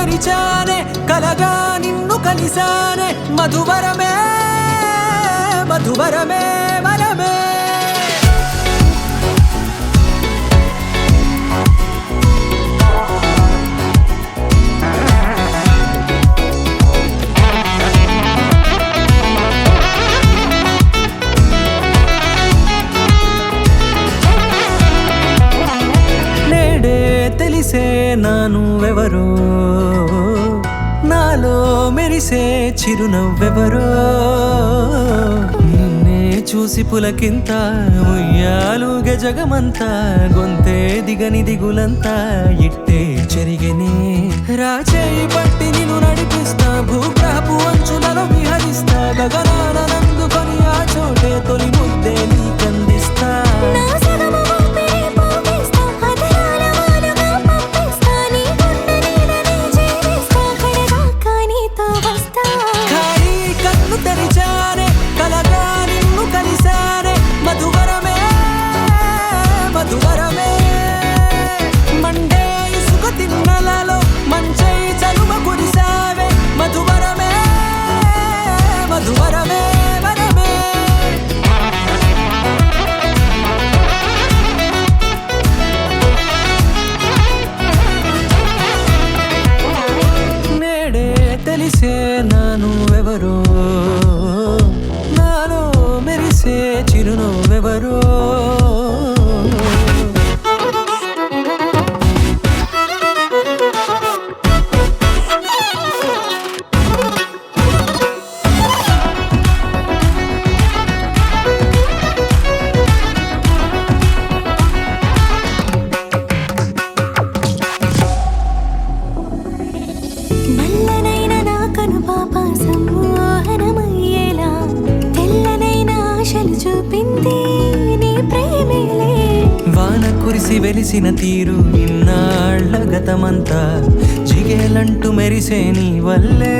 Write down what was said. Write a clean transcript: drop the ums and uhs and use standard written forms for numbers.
తెరిచానే కలగా నిన్ను కలిసానే మధువరమే మధువరమే వరమే తెలిసే నానువెవరో నాలో మెరిసే చిరునవ్వెవరో నిన్నే చూసి పులకింత ఉయ్యాలుగే జగమంతా గొంతే దిగని దిగులంతా ఇట్టే చెరిగెనే రాచేయి పట్టి నిన్ను నడిపిస్తా భూగ్రహపు అంచులలో విహరిస్తా గగనాన నందుకొని ఆ చోటే తొలి ముద్దే నీకందిస్తా తెరిచానే కలగా నిన్ను కలిసానే మధువరమే మధువరమే మండే ఇసుక తిన్నలలో మంచై చలువ కురిసావే మధువరమే మధువరమే వరమే నేడే తెలిసే నానువెవరో నాలో మెరిసే చిరునవ్వెవరో వాన కురిసి వెలిసిన తీరు ఇన్నాళ్ల గతమంతా జిగేలంటూ మెరిసే నీ వల్లే